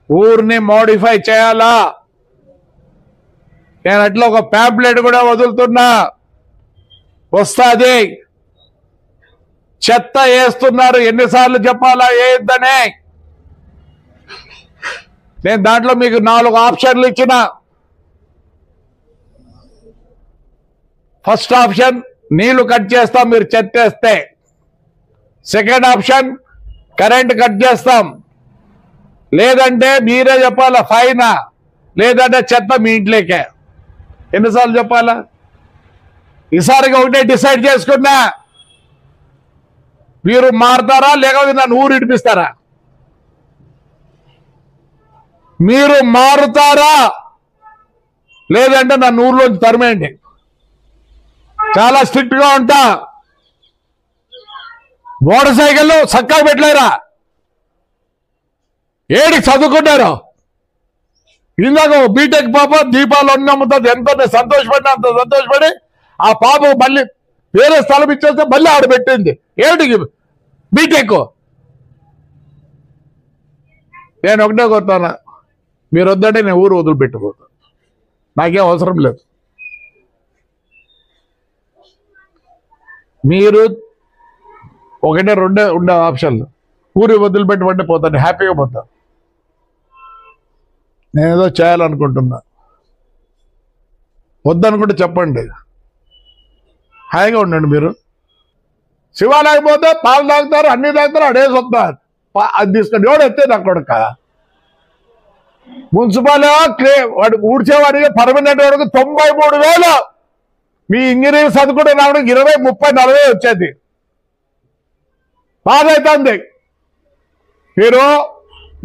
ఊరిని మోడిఫై చేయాలా? నేను అట్లా ఒక ప్యాంప్లెట్ కూడా వదులుతున్నా, వస్తుంది. చెత్త వేస్తున్నారు, ఎన్నిసార్లు చెప్పాలా వేయొద్దనే? నేను దాంట్లో మీకు 4 ఆప్షన్లు ఇచ్చిన. ఫస్ట్ ఆప్షన్ నీళ్లు కట్ చేస్తాం మీరు చెత్త వేస్తే. సెకండ్ ఆప్షన్ కరెంట్ కట్ చేస్తాం. లేదంటే మీరే చెప్పాలా ఫైనా, లేదంటే చెత్త మీ ఇంట్లోకే. ఎన్నిసార్లు చెప్పాలా? ఈసారిగా ఒకటే డిసైడ్ చేసుకున్నా, మీరు మారుతారా లేకపోతే నన్ను ఊరు ఇడిపిస్తారా? మీరు మారుతారా లేదంటే నన్ను ఊర్లోంచి తరిమేయండి. చాలా స్ట్రిక్ట్ గా ఉంటా. మోటార్ సైకిల్ చక్కగా పెట్టలేరా? ఏడికి చదువుకుంటారు? ఇందాక బీటెక్ పాప దీపాలు అన్ని అమ్ముతుంది, ఎంతో సంతోషపడినా అంత సంతోషపడి ఆ పాప మళ్ళీ వేరే స్థలం ఇచ్చేస్తే మళ్ళీ ఆడ పెట్టింది. ఏమిటికి బీటెక్? నేను ఒకటే కొడతాను, మీరు వద్దంటే నేను ఊరు వదిలిపెట్టిపోతాను, నాకేం అవసరం లేదు. మీరు ఒకటే రెండే ఉండే ఆప్షన్లు. ఊరి వదిలిపెట్టమంటే పోతాను, హ్యాపీగా పోతాను. నేనేదో చేయాలనుకుంటున్నా, వద్దనుకుంటే చెప్పండి, హాయిగా ఉండండి. మీరు శివాలయం పోతే పాలు తాగుతారు, అన్ని తాగుతారు, అడేసి వస్తారు. అది తీసుకొని ఎవడు ఎత్తే నా కొడుక. మున్సిపల్ వాడు ఊడ్చేవాడికి పర్మనెంట్ వరకు 93,000. మీ ఇంజనీర్ చదువుకుంటే నాకు 20, 30, 40 వచ్చేది. బాధ అవుతుంది. మీరు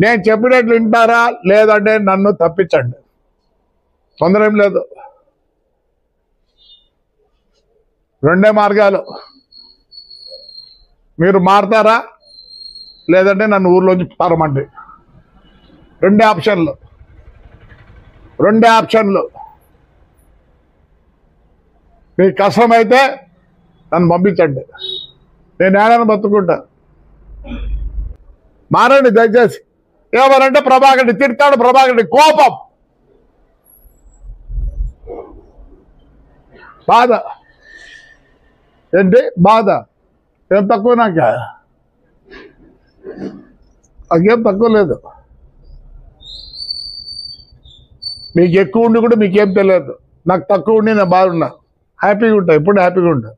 నేను చెప్పినట్లు వింటారా లేదంటే నన్ను తప్పించండి, తొందర ఏం లేదు. రెండే మార్గాలు, మీరు మారుతారా లేదంటే నన్ను ఊర్లోంచి పారమండి. రెండే ఆప్షన్లు. మీకు కష్టమైతే నన్ను పంపించండి, నేను ఏదైనా బతుకుంటా. మారండి దయచేసి. ఏమనంటే ప్రభాకర్ తిడతాడు, ప్రభాకర్ కోపం, బాధ. ఏంటి బాధ? ఏం తక్కువ నాకే? నాకేం తక్కువ లేదు. మీకు ఎక్కువ ఉండి కూడా మీకేం తెలియదు. నాకు తక్కువ ఉండి నేను బాగున్నా, హ్యాపీగా ఉంటా, ఎప్పుడు హ్యాపీగా ఉంటా.